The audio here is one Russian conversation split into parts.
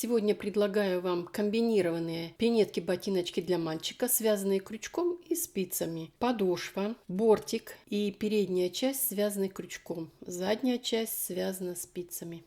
Сегодня предлагаю вам комбинированные пинетки-ботиночки для мальчика, связанные крючком и спицами. Подошва, бортик и передняя часть связаны крючком, задняя часть связана спицами.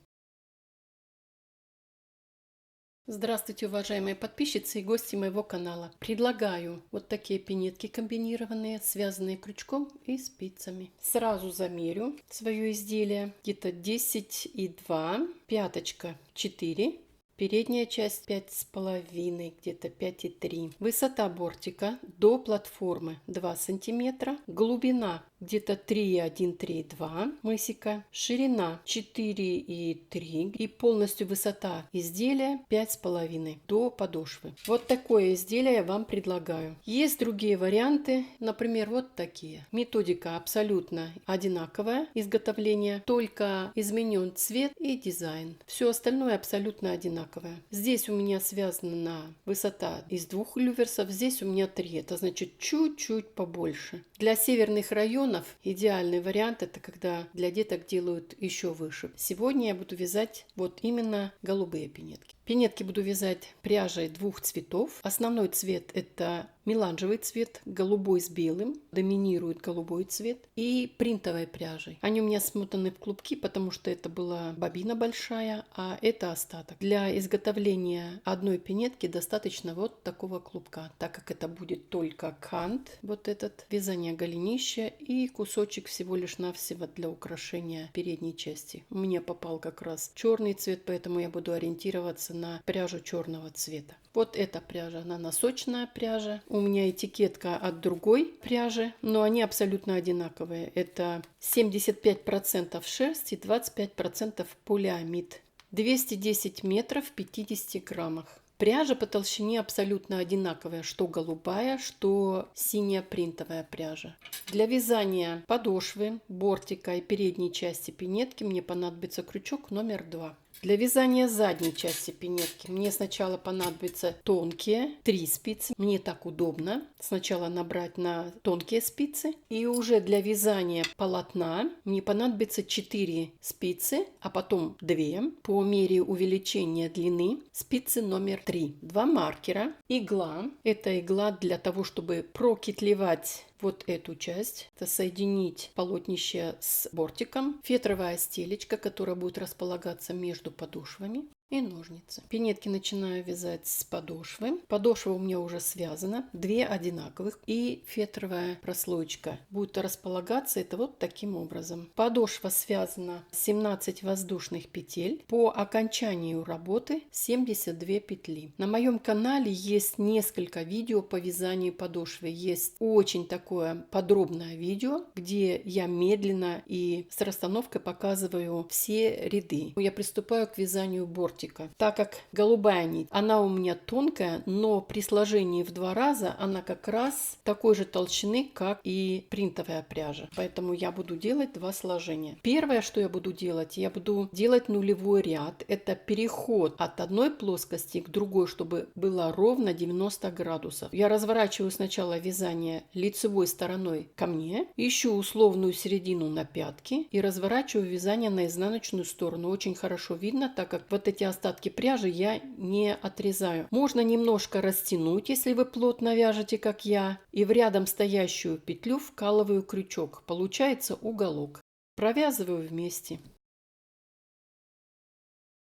Здравствуйте, уважаемые подписчицы и гости моего канала. Предлагаю вот такие пинетки комбинированные, связанные крючком и спицами. Сразу замерю свое изделие. Где-то 10,2, пяточка 4. Передняя часть 5,5, где-то 5,3. Высота бортика до платформы 2 сантиметра. Глубина где-то 3,1-3,2 мысика. Ширина 4,3. И полностью высота изделия 5,5 до подошвы. Вот такое изделие я вам предлагаю. Есть другие варианты, например, вот такие. Методика абсолютно одинаковая изготовления, только изменен цвет и дизайн. Все остальное абсолютно одинаковое. Здесь у меня связана высота из 2 люверсов, здесь у меня 3. Это значит чуть-чуть побольше. Для северных районов идеальный вариант это когда для деток делают еще выше. Сегодня я буду вязать вот именно голубые пинетки. Пинетки буду вязать пряжей 2 цветов. Основной цвет это меланжевый цвет, голубой с белым, доминирует голубой цвет, и принтовой пряжей. Они у меня смотаны в клубки, потому что это была бобина большая, а это остаток. Для изготовления одной пинетки достаточно вот такого клубка, так как это будет только кант, вот этот, вязание голенища и кусочек всего лишь навсего для украшения передней части. Мне попал как раз черный цвет, поэтому я буду ориентироваться на пряжу черного цвета. Вот эта пряжа, она носочная пряжа. У меня этикетка от другой пряжи, но они абсолютно одинаковые. Это 75% шерсть и 25% полиамид. 210 метров в 50 граммах. Пряжа по толщине абсолютно одинаковая, что голубая, что синяя принтовая пряжа. Для вязания подошвы, бортика и передней части пинетки мне понадобится крючок номер 2. Для вязания задней части пинетки мне сначала понадобятся тонкие 3 спицы. Мне так удобно. Сначала набрать на тонкие спицы. И уже для вязания полотна мне понадобится 4 спицы, а потом 2 по мере увеличения длины. Спицы номер 3. 2 маркера. Игла. Это игла для того, чтобы прокитлевать вот эту часть, это соединить полотнище с бортиком, фетровая стелечка, которая будет располагаться между подошвами, и ножницы. Пинетки начинаю вязать с подошвы. Подошва у меня уже связана, 2 одинаковых, и фетровая прослоечка будет располагаться это вот таким образом. Подошва связана 17 воздушных петель. По окончанию работы 72 петли. На моем канале есть несколько видео по вязанию подошвы. Есть очень такое подробное видео, где я медленно и с расстановкой показываю все ряды. Я приступаю к вязанию бортика. Так как голубая нить, она у меня тонкая, но при сложении в 2 раза она как раз такой же толщины, как и принтовая пряжа. Поэтому я буду делать 2 сложения. Первое, что я буду делать нулевой ряд. Это переход от одной плоскости к другой, чтобы было ровно 90 градусов. Я разворачиваю сначала вязание лицевой стороной ко мне, ищу условную середину на пятки и разворачиваю вязание на изнаночную сторону. Очень хорошо видно, так как вот эти остатки пряжи я не отрезаю. Можно немножко растянуть, если вы плотно вяжете, как я, и в рядом стоящую петлю вкалываю крючок. Получается уголок. Провязываю вместе.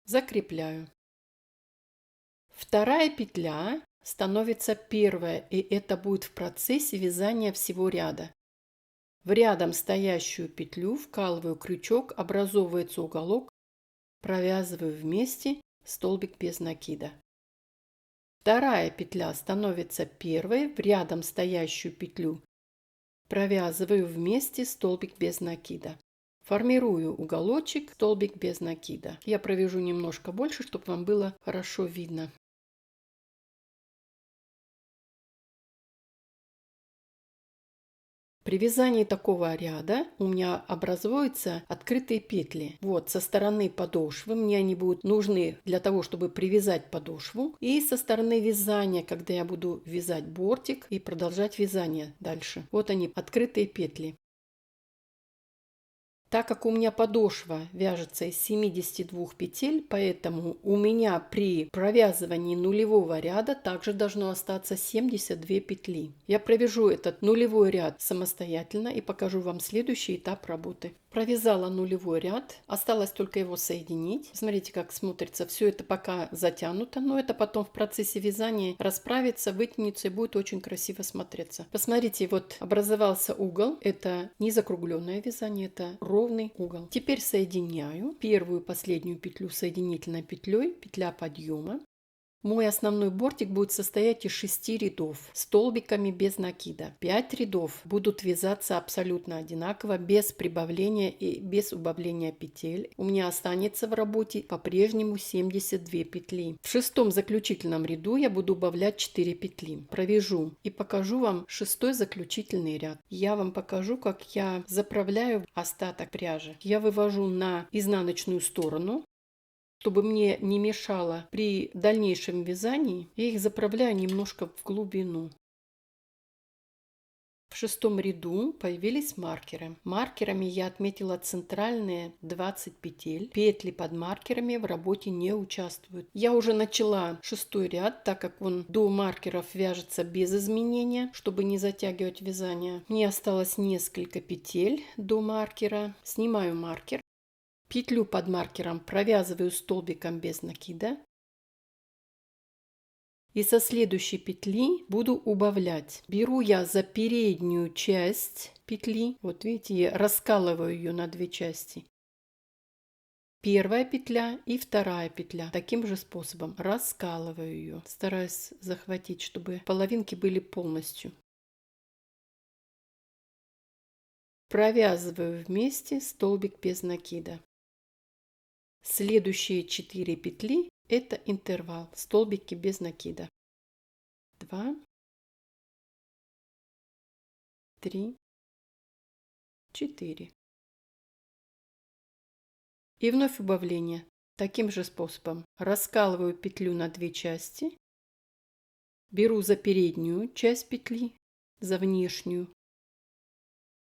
Закрепляю. Вторая петля становится первая, и это будет в процессе вязания всего ряда. В рядом стоящую петлю вкалываю крючок, образовывается уголок, провязываю вместе столбик без накида. Вторая петля становится первой, в рядом стоящую петлю провязываю вместе столбик без накида. Формирую уголочек, столбик без накида. Я провяжу немножко больше, чтобы вам было хорошо видно. При вязании такого ряда у меня образуются открытые петли. Вот со стороны подошвы мне они будут нужны для того, чтобы привязать подошву. И со стороны вязания, когда я буду вязать бортик и продолжать вязание дальше. Вот они, открытые петли. Так как у меня подошва вяжется из 72 петель, поэтому у меня при провязывании нулевого ряда также должно остаться 72 петли. Я провяжу этот нулевой ряд самостоятельно и покажу вам следующий этап работы. Провязала нулевой ряд, осталось только его соединить. Смотрите, как смотрится. Все это пока затянуто, но это потом в процессе вязания расправится, вытянется и будет очень красиво смотреться. Посмотрите, вот образовался угол. Это не закругленное вязание, это ровный угол. Теперь соединяю первую и последнюю петлю соединительной петлей, петля подъема. Мой основной бортик будет состоять из 6 рядов столбиками без накида. 5 рядов будут вязаться абсолютно одинаково, без прибавления и без убавления петель. У меня останется в работе по-прежнему 72 петли. В шестом заключительном ряду я буду убавлять 4 петли. Провяжу и покажу вам шестой заключительный ряд. Я вам покажу, как я заправляю остаток пряжи. Я вывожу на изнаночную сторону. Чтобы мне не мешало при дальнейшем вязании, я их заправляю немножко в глубину. В шестом ряду появились маркеры. Маркерами я отметила центральные 20 петель. Петли под маркерами в работе не участвуют. Я уже начала шестой ряд, так как он до маркеров вяжется без изменения, чтобы не затягивать вязание. Мне осталось несколько петель до маркера. Снимаю маркер. Петлю под маркером провязываю столбиком без накида. И со следующей петли буду убавлять. Беру я за переднюю часть петли. Вот видите, я раскалываю ее на две части. Первая петля и вторая петля. Таким же способом раскалываю ее. Стараюсь захватить, чтобы половинки были полностью. Провязываю вместе столбик без накида. Следующие 4 петли — это интервал, столбики без накида. 2, 3, 4. И вновь убавление. Таким же способом раскалываю петлю на две части, беру за переднюю часть петли, за внешнюю.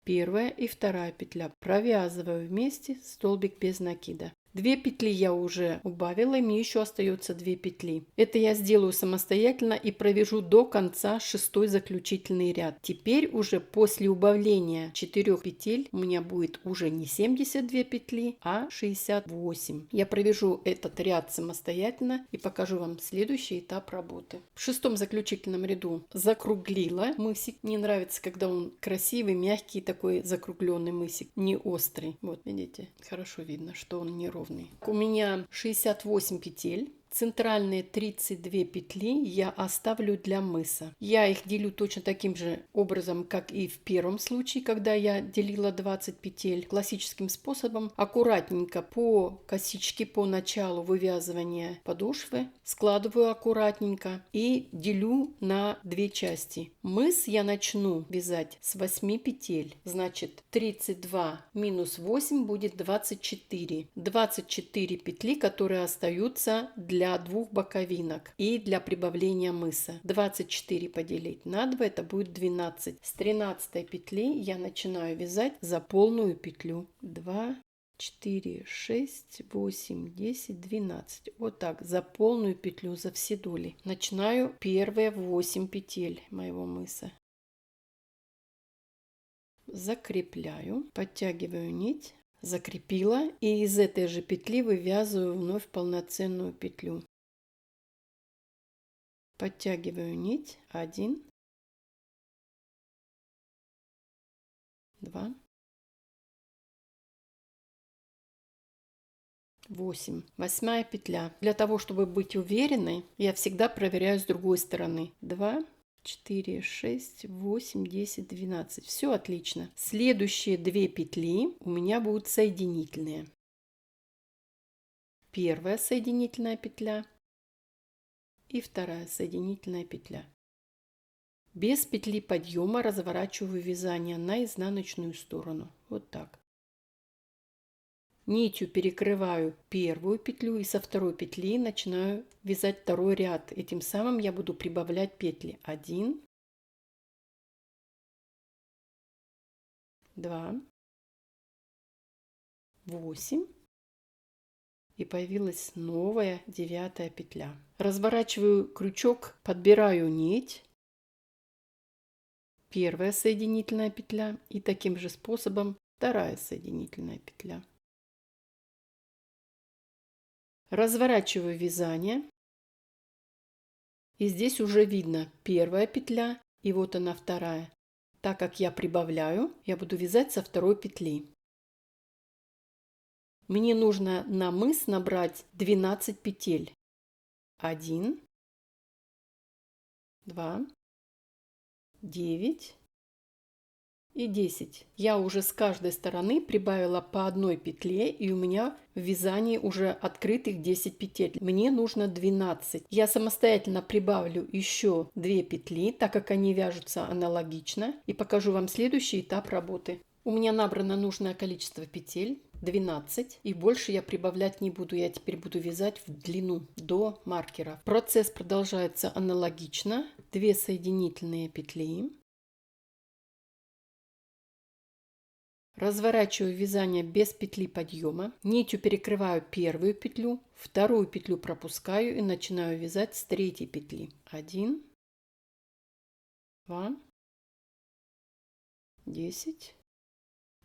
Первая и вторая петля. Провязываю вместе столбик без накида. 2 петли я уже убавила, и мне еще остается 2 петли. Это я сделаю самостоятельно и провяжу до конца шестой заключительный ряд. Теперь уже после убавления 4 петель у меня будет уже не 72 петли, а 68. Я провяжу этот ряд самостоятельно и покажу вам следующий этап работы. В шестом заключительном ряду закруглила мысик. Мне нравится, когда он красивый, мягкий, такой закругленный мысик, не острый. Вот видите, хорошо видно, что он не ровный. У меня 68 петель. Центральные 32 петли я оставлю для мыса. Я их делю точно таким же образом, как и в первом случае, когда я делила 20 петель. Классическим способом аккуратненько по косичке, по началу вывязывания подошвы складываю аккуратненько и делю на две части. Мыс я начну вязать с 8 петель. Значит, 32 минус 8 будет 24. 24 петли, которые остаются для двух боковинок и для прибавления мыса. 24 поделить на 2, это будет 12. С 13 петли я начинаю вязать за полную петлю. 2, 4, 6, 8, 10, 12. Вот так, за полную петлю, за все доли. Начинаю первые 8 петель моего мыса. Закрепляю, подтягиваю нить. Закрепила, и из этой же петли вывязываю вновь полноценную петлю. Подтягиваю нить. 1, 2, 8. Восьмая петля. Для того, чтобы быть уверенной, я всегда проверяю с другой стороны. 2, 4, 6, 8, 10, 12. Все отлично. Следующие 2 петли у меня будут соединительные. Первая соединительная петля и вторая соединительная петля. Без петли подъема разворачиваю вязание на изнаночную сторону. Вот так. Нитью перекрываю первую петлю и со второй петли начинаю вязать второй ряд. Этим самым я буду прибавлять петли. 1, 2, 8. И появилась новая 9 петля. Разворачиваю крючок, подбираю нить. Первая соединительная петля и таким же способом вторая соединительная петля. Разворачиваю вязание. И здесь уже видно первая петля и вот она вторая. Так как я прибавляю, я буду вязать со второй петли. Мне нужно на мыс набрать 12 петель. 1, 2, 9 и 10. Я уже с каждой стороны прибавила по одной петле, и у меня в вязании уже открытых 10 петель. Мне нужно 12. Я самостоятельно прибавлю еще 2 петли, так как они вяжутся аналогично, и покажу вам следующий этап работы. У меня набрано нужное количество петель, 12, и больше я прибавлять не буду. Я теперь буду вязать в длину до маркера. Процесс продолжается аналогично. 2 соединительные петли. Разворачиваю вязание без петли подъема. Нитью перекрываю первую петлю, вторую петлю пропускаю и начинаю вязать с третьей петли. 1, 2, 10,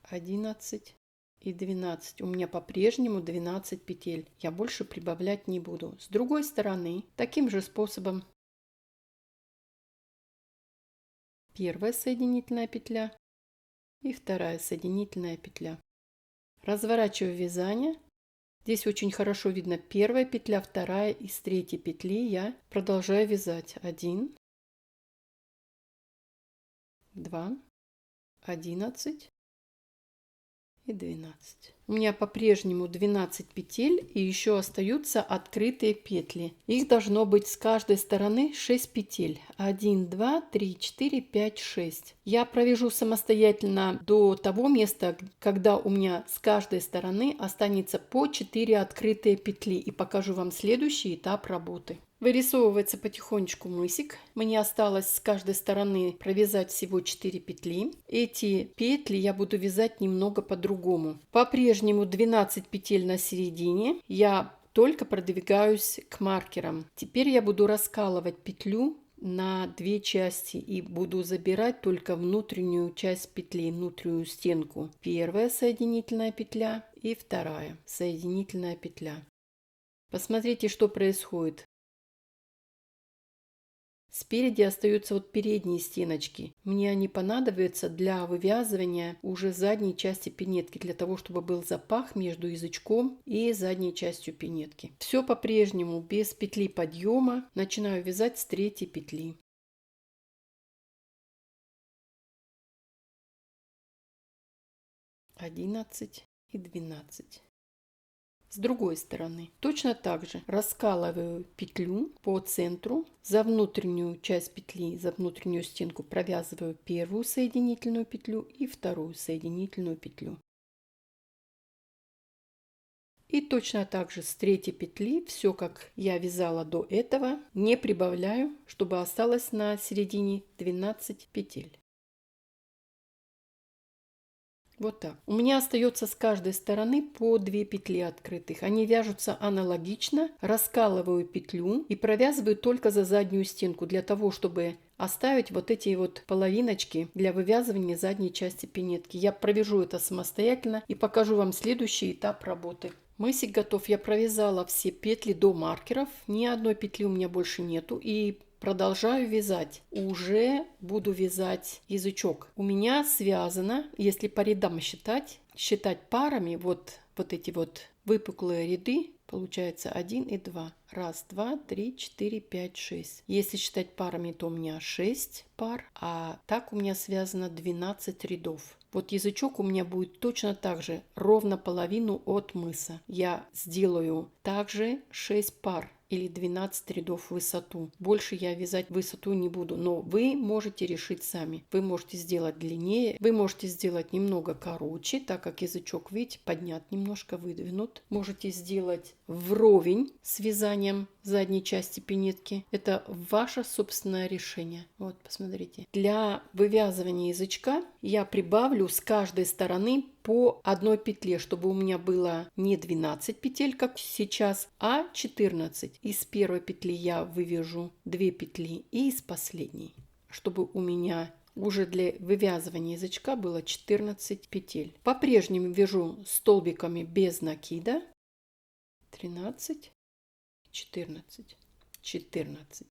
11 и 12. У меня по-прежнему 12 петель. Я больше прибавлять не буду. С другой стороны, таким же способом. Первая соединительная петля и вторая соединительная петля. Разворачиваю вязание. Здесь очень хорошо видно первая петля, вторая, и с третьей петли я продолжаю вязать. 1, 2, 11 и 12. У меня по-прежнему 12 петель и еще остаются открытые петли. Их должно быть с каждой стороны 6 петель. 1, 2, 3, 4, 5, 6. Я провяжу самостоятельно до того места, когда у меня с каждой стороны останется по 4 открытые петли, и покажу вам следующий этап работы. Вырисовывается потихонечку мысик. Мне осталось с каждой стороны провязать всего 4 петли. Эти петли я буду вязать немного по-другому. По-прежнему 12 петель на середине. Я только продвигаюсь к маркерам. Теперь я буду раскалывать петлю на 2 части и буду забирать только внутреннюю часть петли, внутреннюю стенку. Первая соединительная петля и вторая соединительная петля. Посмотрите, что происходит. Спереди остаются вот передние стеночки. Мне они понадобятся для вывязывания уже задней части пинетки, для того, чтобы был запах между язычком и задней частью пинетки. Все по-прежнему без петли подъема. Начинаю вязать с третьей петли. Одиннадцать и 12. С другой стороны точно так же раскалываю петлю по центру, за внутреннюю часть петли, за внутреннюю стенку провязываю первую соединительную петлю и вторую соединительную петлю. И точно так же с третьей петли все, как я вязала до этого, не прибавляю, чтобы осталось на середине 12 петель. Вот так. У меня остается с каждой стороны по 2 петли открытых. Они вяжутся аналогично. Раскалываю петлю и провязываю только за заднюю стенку, для того, чтобы оставить вот эти вот половиночки для вывязывания задней части пинетки. Я провяжу это самостоятельно и покажу вам следующий этап работы. Мысик готов. Я провязала все петли до маркеров. Ни одной петли у меня больше нету. И продолжаю вязать. Уже буду вязать язычок. У меня связано, если по рядам считать парами, вот эти вот выпуклые ряды, получается 1 и 2. Раз, два, три, 4, 5, 6. Если считать парами, то у меня 6 пар, а так у меня связано 12 рядов. Вот язычок у меня будет точно так же, ровно половину от мыса. Я сделаю также 6 пар или 12 рядов в высоту. Больше я вязать высоту не буду, но вы можете решить сами. Вы можете сделать длиннее, вы можете сделать немного короче, так как язычок, видите, поднят немножко, выдвинут. Можете сделать вровень с вязанием задней части пинетки. Это ваше собственное решение. Вот, посмотрите. Для вывязывания язычка я прибавлю с каждой стороны по одной петле, чтобы у меня было не 12 петель, как сейчас, а 14. Из первой петли я вывяжу 2 петли и из последней, чтобы у меня уже для вывязывания язычка было 14 петель. По-прежнему вяжу столбиками без накида. 13, 14, 14.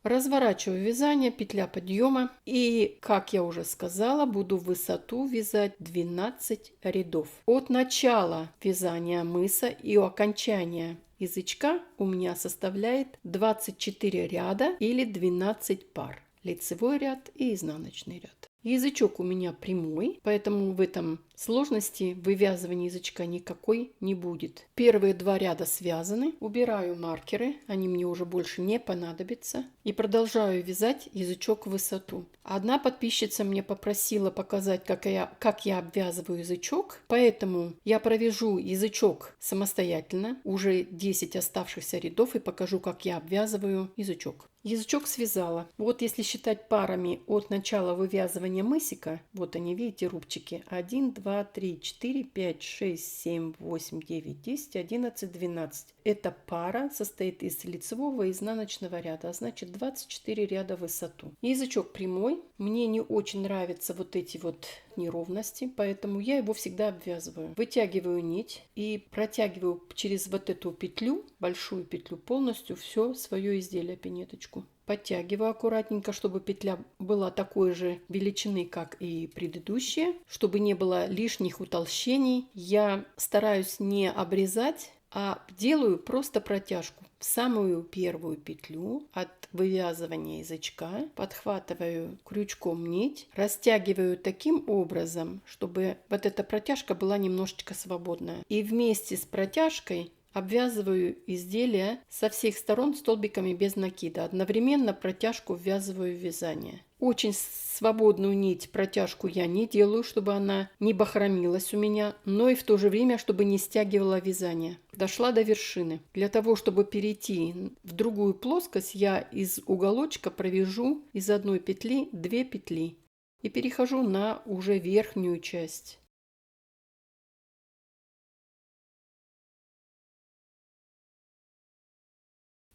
Разворачиваю вязание, петля подъема, и, как я уже сказала, буду в высоту вязать 12 рядов. От начала вязания мыса и окончания язычка у меня составляет 24 ряда или 12 пар. Лицевой ряд и изнаночный ряд. Язычок у меня прямой, поэтому в этом сложности вывязывания язычка никакой не будет. Первые 2 ряда связаны. Убираю маркеры, они мне уже больше не понадобятся. И продолжаю вязать язычок в высоту. Одна подписчица мне попросила показать, как я обвязываю язычок, поэтому я провяжу язычок самостоятельно, уже 10 оставшихся рядов, и покажу, как я обвязываю язычок. Язычок связала. Вот если считать парами от начала вывязывания мысика, вот они, видите, рубчики. 1, 2, 3, 4, 5, 6, 7, 8, 9, 10, 11, 12. Эта пара состоит из лицевого и изнаночного ряда, а значит 24 ряда в высоту. Язычок прямой. Мне не очень нравятся вот эти вот неровности, поэтому я его всегда обвязываю. Вытягиваю нить и протягиваю через вот эту петлю, большую петлю, полностью все свое изделие, пинеточку. Подтягиваю аккуратненько, чтобы петля была такой же величины, как и предыдущая, чтобы не было лишних утолщений. Я стараюсь не обрезать, а делаю просто протяжку в самую первую петлю от вывязывания язычка, подхватываю крючком нить, растягиваю таким образом, чтобы вот эта протяжка была немножечко свободная. И вместе с протяжкой обвязываю изделие со всех сторон столбиками без накида. Одновременно протяжку ввязываю в вязание. Очень свободную нить, протяжку я не делаю, чтобы она не бахромилась у меня, но и в то же время, чтобы не стягивала вязание. Дошла до вершины. Для того, чтобы перейти в другую плоскость, я из уголочка провяжу из одной петли 2 петли и перехожу на уже верхнюю часть.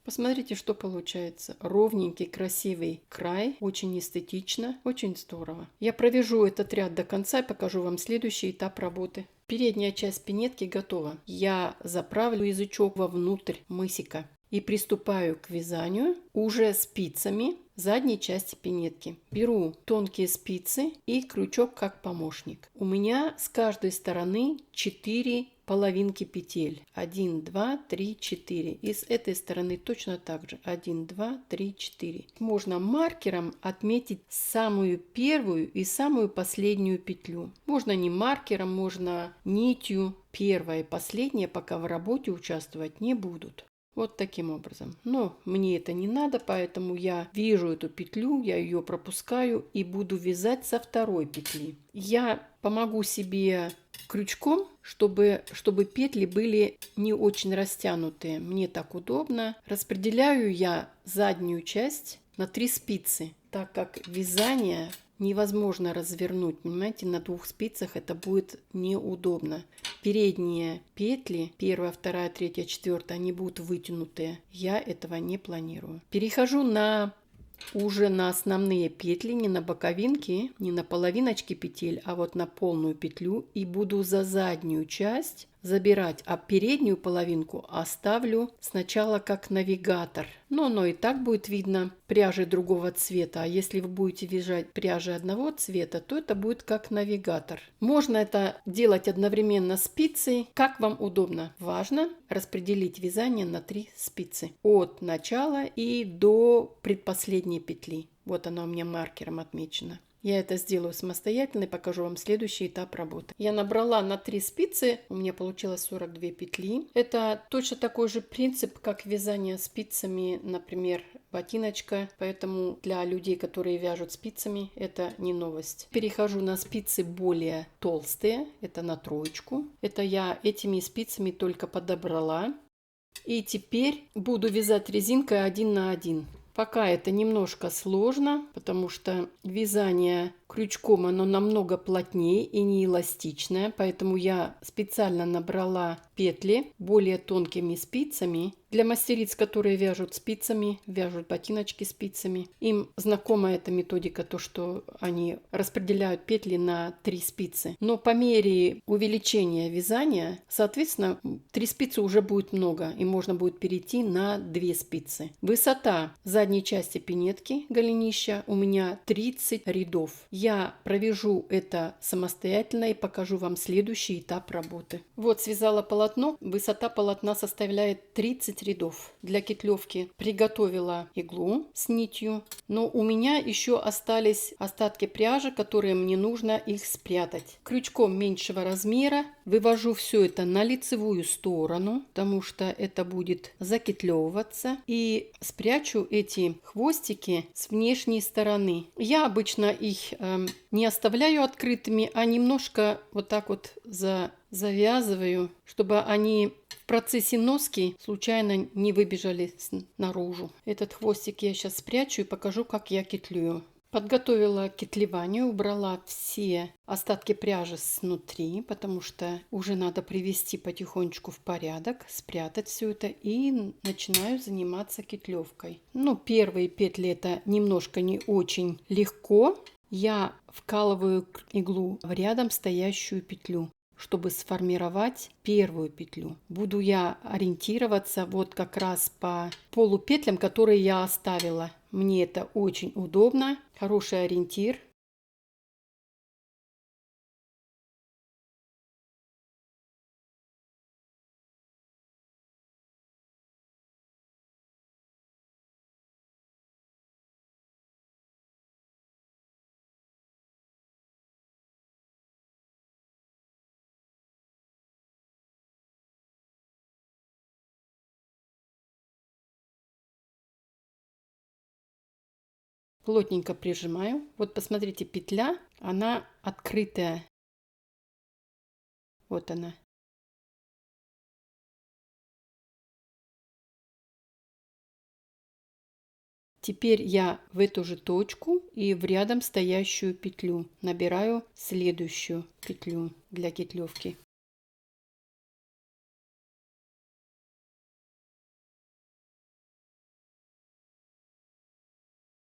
Посмотрите, что получается. Ровненький, красивый край. Очень эстетично, очень здорово. Я провяжу этот ряд до конца и покажу вам следующий этап работы. Передняя часть пинетки готова. Я заправлю язычок вовнутрь мысика и приступаю к вязанию уже спицами задней части пинетки. Беру тонкие спицы и крючок как помощник. У меня с каждой стороны 4 половинки петель. 1, 2, 3, 4. И с этой стороны точно так же. 1, 2, 3, 4. Можно маркером отметить самую первую и самую последнюю петлю. Можно не маркером, можно нитью. Первая и последняя пока в работе участвовать не будут. Вот таким образом. Но мне это не надо, поэтому я вижу эту петлю, я ее пропускаю и буду вязать со второй петли. Я помогу себе крючком, чтобы петли были не очень растянутые. Мне так удобно. Распределяю я заднюю часть на 3 спицы, так как вязание невозможно развернуть, понимаете, на 2 спицах это будет неудобно. Передние петли, 1, 2, 3, 4, они будут вытянутые. Я этого не планирую. Перехожу уже на основные петли, не на боковинки, не на половиночки петель, а вот на полную петлю, и буду за заднюю часть забирать, а переднюю половинку оставлю сначала как навигатор. Но оно и так будет видно пряжи другого цвета, а если вы будете вязать пряжи одного цвета, то это будет как навигатор. Можно это делать одновременно спицей, как вам удобно. Важно распределить вязание на 3 спицы от начала и до предпоследней петли. Вот она у меня маркером отмечена. Я это сделаю самостоятельно и покажу вам следующий этап работы. Я набрала на 3 спицы, у меня получилось 42 петли. Это точно такой же принцип, как вязание спицами, например, ботиночка. Поэтому для людей, которые вяжут спицами, это не новость. Перехожу на спицы более толстые, это на 3. Это я этими спицами только подобрала. И теперь буду вязать резинкой 1 на 1. Пока это немножко сложно, потому что вязание крючком оно намного плотнее и не эластичное, поэтому я специально набрала петли более тонкими спицами. Для мастериц, которые вяжут спицами, вяжут ботиночки спицами, им знакома эта методика, то что они распределяют петли на 3 спицы. Но по мере увеличения вязания, соответственно, 3 спицы уже будет много, и можно будет перейти на 2 спицы. Высота задней части пинетки голенища у меня 30 рядов. Я провяжу это самостоятельно и покажу вам следующий этап работы. Вот связала полотно, высота полотна составляет 30 рядов. Для кетлевки приготовила иглу с нитью, но у меня еще остались остатки пряжи, которые мне нужно их спрятать. Крючком меньшего размера вывожу все это на лицевую сторону, потому что это будет закетлевываться, и спрячу эти хвостики с внешней стороны. Я обычно их не оставляю открытыми, а немножко вот так вот завязываю, чтобы они в процессе носки случайно не выбежали наружу. Этот хвостик я сейчас спрячу и покажу, как я кетлюю. Подготовила к кетлеванию, убрала все остатки пряжи снутри, потому что уже надо привести потихонечку в порядок, спрятать все это, и начинаю заниматься кетлевкой. Ну, первые петли это немножко не очень легко. Я вкалываю иглу в рядом стоящую петлю, чтобы сформировать первую петлю. Буду я ориентироваться вот как раз по полупетлям, которые я оставила. Мне это очень удобно, хороший ориентир. Плотненько прижимаю. Вот посмотрите, петля, она открытая. Вот она. Теперь я в эту же точку и в рядом стоящую петлю набираю следующую петлю для кетлевки.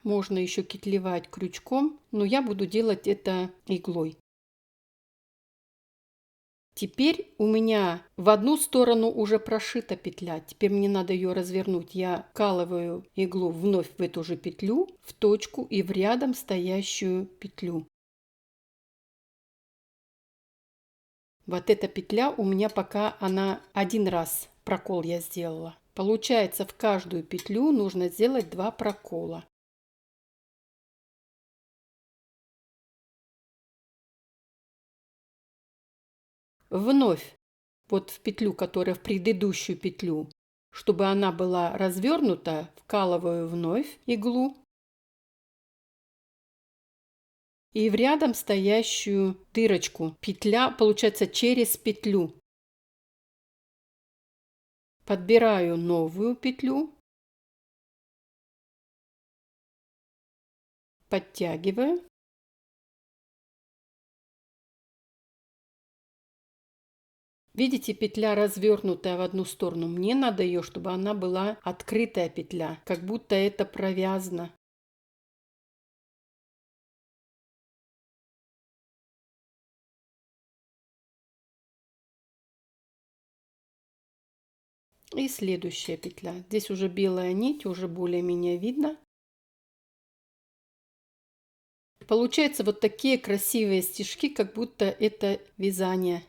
Можно еще кетлевать крючком, но я буду делать это иглой. Теперь у меня в одну сторону уже прошита петля. Теперь мне надо ее развернуть. Я вкалываю иглу вновь в эту же петлю, в точку и в рядом стоящую петлю. Вот эта петля у меня пока она один раз прокол я сделала. Получается, в каждую петлю нужно сделать 2 прокола. Вновь вот в петлю, которая в предыдущую петлю, чтобы она была развернута, вкалываю вновь иглу и в рядом стоящую дырочку. Петля получается через петлю. Подбираю новую петлю, подтягиваю. Видите, петля развернутая в одну сторону. Мне надо ее, чтобы она была открытая петля, как будто это провязано. И следующая петля. Здесь уже белая нить, уже более-менее видно. Получается вот такие красивые стежки, как будто это вязание.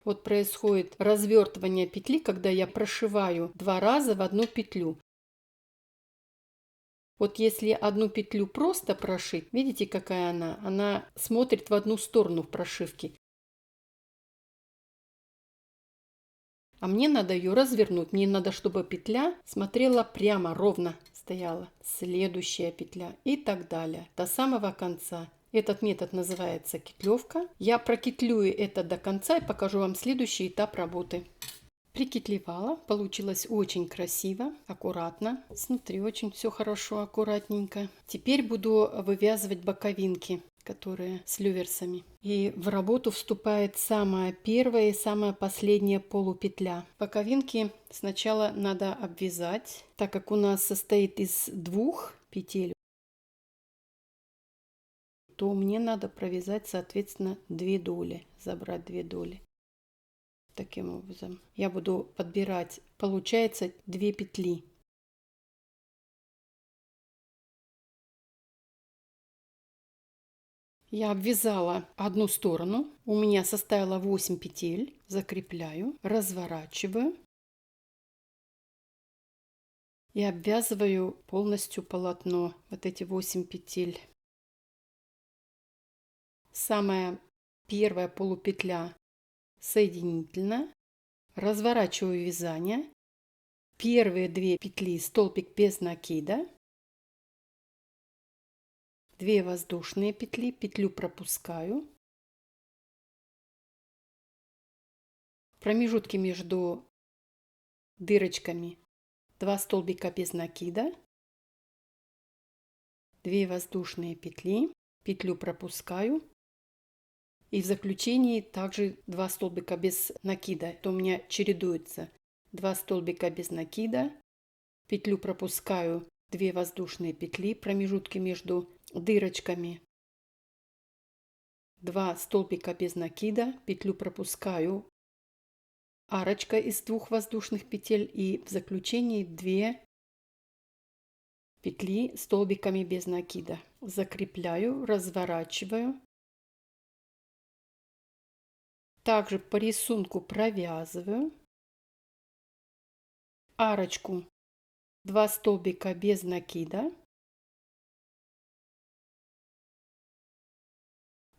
Вот происходит развертывание петли, когда я прошиваю 2 раза в одну петлю. Вот если одну петлю просто прошить, видите, какая она? Она смотрит в одну сторону в прошивке. А мне надо ее развернуть. Мне надо, чтобы петля смотрела прямо, ровно стояла. Следующая петля и так далее. До самого конца. Этот метод называется кетлевка. Я прокетлюю это до конца и покажу вам следующий этап работы. Прикетлевала. Получилось очень красиво, аккуратно. Смотри, очень все хорошо, аккуратненько. Теперь буду вывязывать боковинки, которые с люверсами. И в работу вступает самая первая и самая последняя полупетля. Боковинки сначала надо обвязать, так как у нас состоит из двух петель, то мне надо провязать, соответственно, 2 доли, забрать 2 доли. Таким образом я буду подбирать, получается 2 петли. Я обвязала одну сторону, у меня составило 8 петель, закрепляю, разворачиваю и обвязываю полностью полотно, вот эти 8 петель. Самая первая полупетля соединительная, разворачиваю вязание, первые 2 петли столбик без накида, 2 воздушные петли, петлю пропускаю, промежутки между дырочками 2 столбика без накида, 2 воздушные петли, петлю пропускаю. И в заключении также 2 столбика без накида. Это у меня чередуется. 2 столбика без накида, петлю пропускаю, 2 воздушные петли, промежутки между дырочками, 2 столбика без накида, петлю пропускаю, арочка из 2 воздушных петель и в заключении 2 петли столбиками без накида. Закрепляю, разворачиваю. Также по рисунку провязываю арочку, 2 столбика без накида,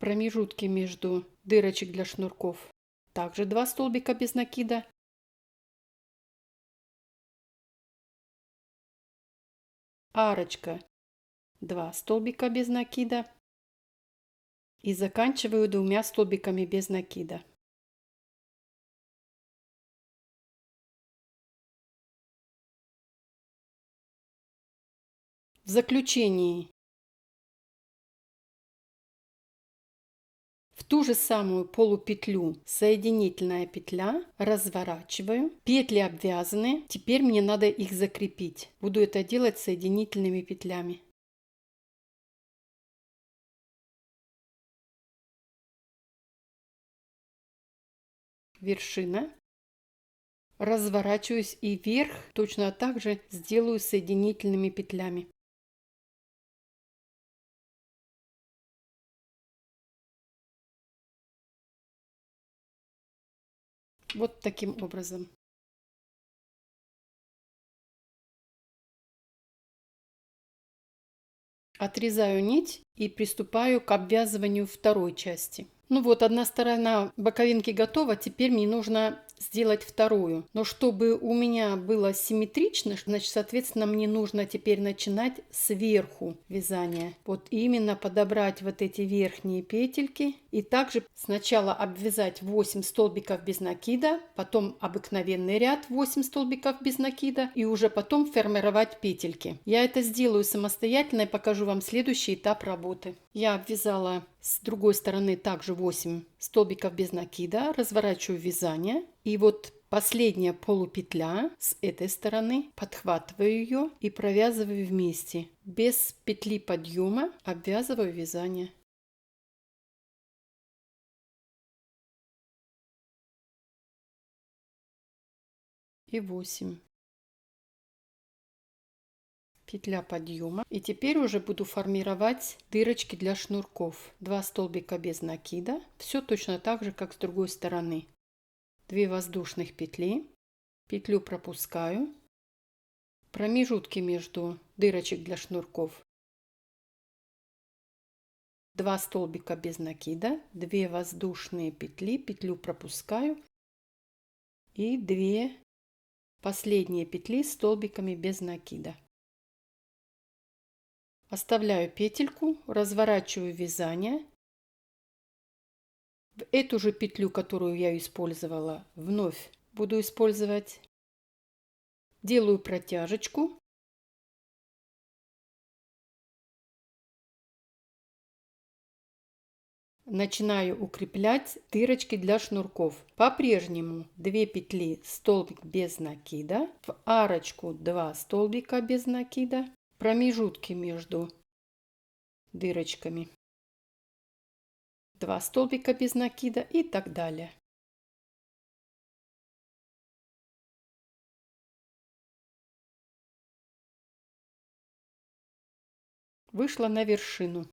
промежутки между дырочек для шнурков, также 2 столбика без накида, арочка, 2 столбика без накида и заканчиваю 2 столбиками без накида. В заключении в ту же самую полупетлю соединительная петля, разворачиваю, петли обвязаны, теперь мне надо их закрепить. Буду это делать соединительными петлями. Вершина, разворачиваюсь и вверх точно так же сделаю соединительными петлями. Вот таким образом. Отрезаю нить и приступаю к обвязыванию второй части. Ну вот, одна сторона боковинки готова, теперь мне нужно сделать вторую. Но чтобы у меня было симметрично, значит, соответственно, мне нужно теперь начинать сверху вязание. Вот именно подобрать вот эти верхние петельки. И также сначала обвязать 8 столбиков без накида, потом обыкновенный ряд 8 столбиков без накида и уже потом формировать петельки. Я это сделаю самостоятельно и покажу вам следующий этап работы. Я обвязала с другой стороны также 8 столбиков без накида, разворачиваю вязание и вот последняя полупетля с этой стороны, подхватываю ее и провязываю вместе. Без петли подъема обвязываю вязание. И 8. Петля подъема. И теперь уже буду формировать дырочки для шнурков. 2 столбика без накида. Все точно так же, как с другой стороны. 2 воздушных петли. Петлю пропускаю. промежутки между дырочек для шнурков 2 столбика без накида, 2 воздушные петли, петлю пропускаю и 2 последние петли столбиками без накида. Оставляю петельку, разворачиваю вязание. В эту же петлю, которую я использовала, вновь буду использовать. Делаю протяжечку. Начинаю укреплять дырочки для шнурков. По-прежнему 2 петли столбик без накида, в арочку 2 столбика без накида, промежутки между дырочками 2 столбика без накида и так далее. Вышла на вершину.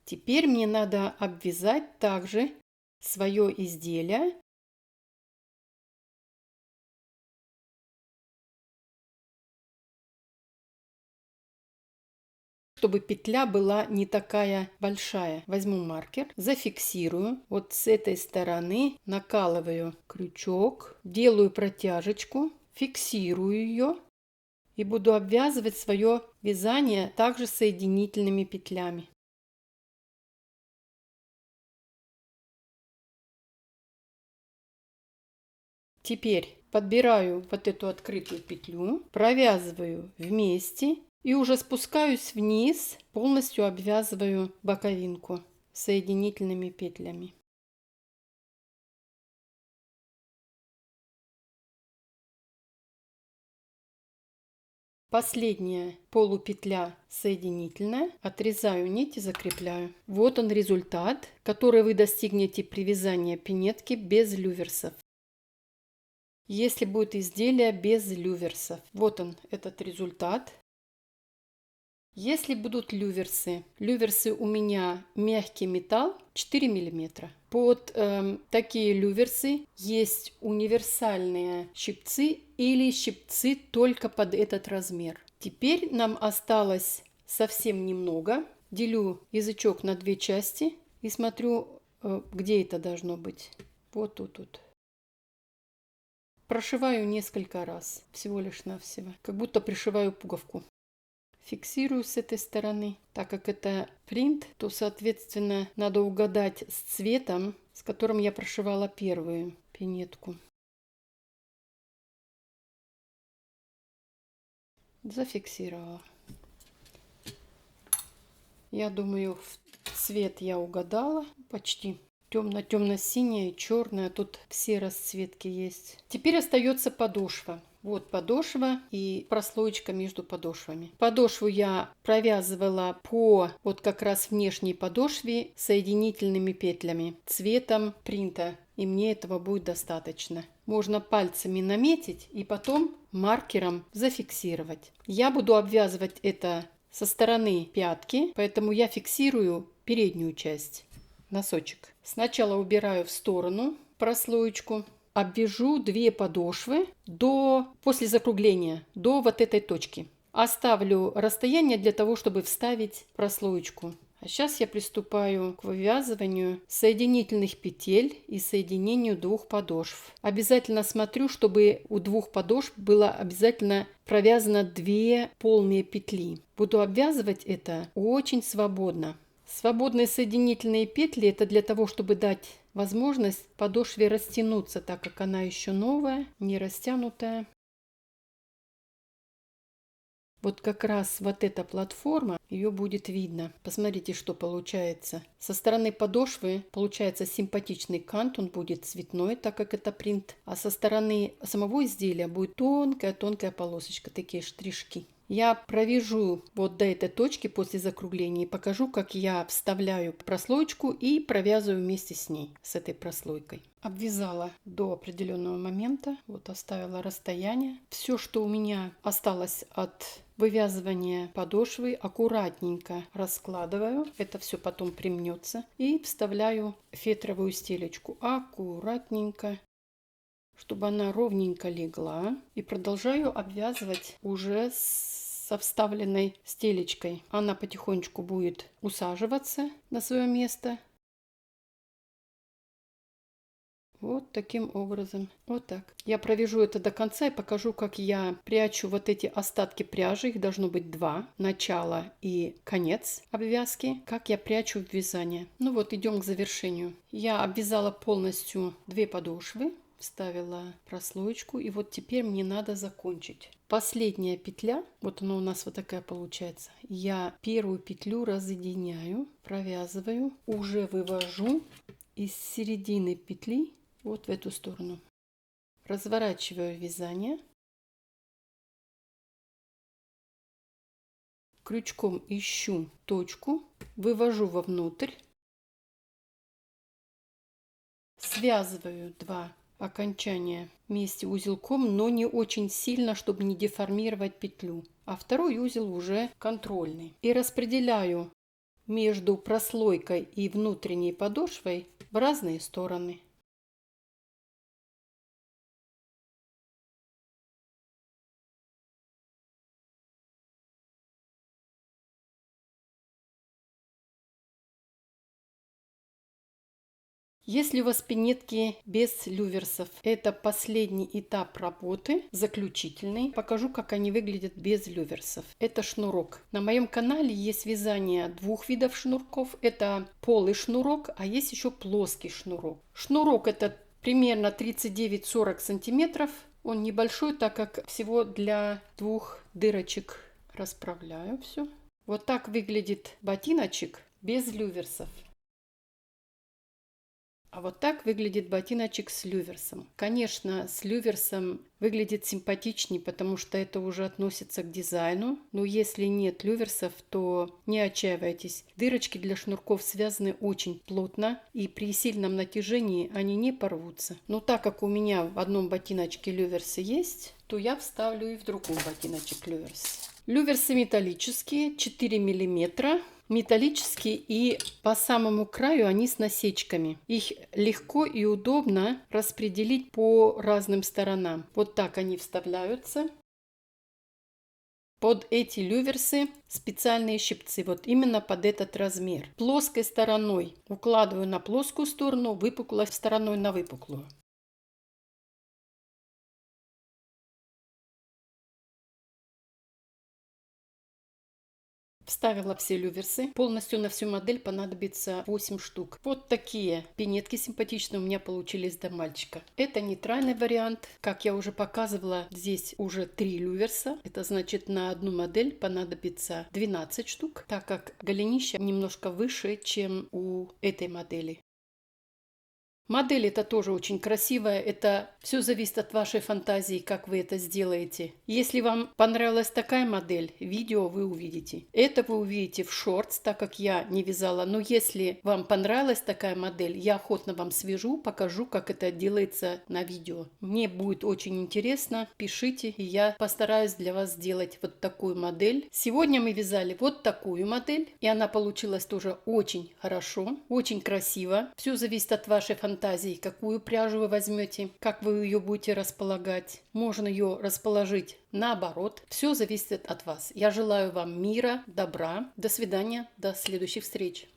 Теперь мне надо обвязать также свое изделие. Чтобы петля была не такая большая. Возьму маркер, зафиксирую. Вот с этой стороны накалываю крючок, делаю протяжечку, фиксирую ее и буду обвязывать свое вязание также соединительными петлями. Теперь подбираю вот эту открытую петлю, провязываю вместе и уже спускаюсь вниз, полностью обвязываю боковинку соединительными петлями. Последняя полупетля соединительная, отрезаю нить и закрепляю. Вот он результат, который вы достигнете при вязании пинетки без люверсов. Если будет изделие без люверсов. Вот он, этот результат. Если будут люверсы, люверсы у меня мягкий металл 4 мм. Под такие люверсы есть универсальные щипцы или щипцы только под этот размер. Теперь нам осталось совсем немного. Делю язычок на 2 части и смотрю, где это должно быть. Вот тут. Прошиваю несколько раз, всего лишь навсего, как будто пришиваю пуговку. Фиксирую с этой стороны. Так как это принт, то, соответственно, надо угадать с цветом, с которым я прошивала первую пинетку. Зафиксировала. Я думаю, цвет я угадала почти. Темно-темно-синяя, черная, тут все расцветки есть. Теперь остается подошва. Вот подошва и прослоечка между подошвами. Подошву я провязывала по вот как раз внешней подошве соединительными петлями цветом принта. И мне этого будет достаточно. Можно пальцами наметить и потом маркером зафиксировать. Я буду обвязывать это со стороны пятки, поэтому я фиксирую переднюю часть. Носочек. Сначала убираю в сторону прослоечку, обвяжу 2 подошвы после закругления до вот этой точки. Оставлю расстояние для того, чтобы вставить прослоечку. А сейчас я приступаю к вывязыванию соединительных петель и соединению 2 подошв. Обязательно смотрю, чтобы у 2 подошв было обязательно провязано 2 полные петли. Буду обвязывать это очень свободно. Свободные соединительные петли — это для того, чтобы дать возможность подошве растянуться, так как она еще новая, не растянутая. Вот как раз вот эта платформа, ее будет видно. Посмотрите, что получается. Со стороны подошвы получается симпатичный кант, он будет цветной, так как это принт. А со стороны самого изделия будет тонкая-тонкая полосочка, такие штришки. Я провяжу вот до этой точки после закругления и покажу, как я вставляю прослоечку и провязываю вместе с ней, с этой прослойкой. Обвязала до определенного момента, вот оставила расстояние. Все, что у меня осталось от вывязывания подошвы, аккуратненько раскладываю. Это все потом примнется. И вставляю фетровую стелечку аккуратненько, чтобы она ровненько легла. И продолжаю обвязывать уже со вставленной стелечкой. Она потихонечку будет усаживаться на свое место. Вот таким образом. Вот так. Я провяжу это до конца и покажу, как я прячу вот эти остатки пряжи. Их должно быть два. Начало и конец обвязки. Как я прячу в вязание. Ну вот, идем к завершению. Я обвязала полностью две подошвы. Вставила прослоечку. И вот теперь мне надо закончить. Последняя петля. Вот она у нас вот такая получается. Я первую петлю разъединяю. Провязываю. Уже вывожу из середины петли. Вот в эту сторону. Разворачиваю вязание. Крючком ищу точку. Вывожу вовнутрь. Связываю два окончания вместе узелком, но не очень сильно, чтобы не деформировать петлю. А второй узел уже контрольный. И распределяю между прослойкой и внутренней подошвой в разные стороны. Если у вас пинетки без люверсов, это последний этап работы, заключительный. Покажу, как они выглядят без люверсов. Это шнурок. На моем канале есть вязание двух видов шнурков. Это полый шнурок, а есть еще плоский шнурок. Шнурок это примерно 39-40 сантиметров. Он небольшой, так как всего для двух дырочек. Расправляю все. Вот так выглядит ботиночек без люверсов. А вот так выглядит ботиночек с люверсом. Конечно, с люверсом выглядит симпатичнее, потому что это уже относится к дизайну. Но если нет люверсов, то не отчаивайтесь. Дырочки для шнурков связаны очень плотно, и при сильном натяжении они не порвутся. Но так как у меня в одном ботиночке люверсы есть, то я вставлю и в другой ботиночек люверс. Люверсы металлические, 4 миллиметра. Металлические, и по самому краю они с насечками. Их легко и удобно распределить по разным сторонам. Вот так они вставляются. Под эти люверсы специальные щипцы, вот именно под этот размер. Плоской стороной укладываю на плоскую сторону, выпуклой стороной на выпуклую. Вставила все люверсы. Полностью на всю модель понадобится 8 штук. Вот такие пинетки симпатичные у меня получились до мальчика. Это нейтральный вариант. Как я уже показывала, здесь уже 3 люверса. Это значит, на одну модель понадобится 12 штук, так как голенище немножко выше, чем у этой модели. Модель это тоже очень красивая, это все зависит от вашей фантазии, как вы это сделаете. Если вам понравилась такая модель, видео вы увидите. Это вы увидите в шортс, так как я не вязала. Но если вам понравилась такая модель, я охотно вам свяжу, покажу, как это делается на видео. Мне будет очень интересно, пишите, и я постараюсь для вас сделать вот такую модель. Сегодня мы вязали вот такую модель, и она получилась тоже очень хорошо, очень красиво. Все зависит от вашей фантазии, какую пряжу вы возьмете, как вы ее будете располагать. Можно ее расположить наоборот. Все зависит от вас. Я желаю вам мира, добра. До свидания, до следующих встреч.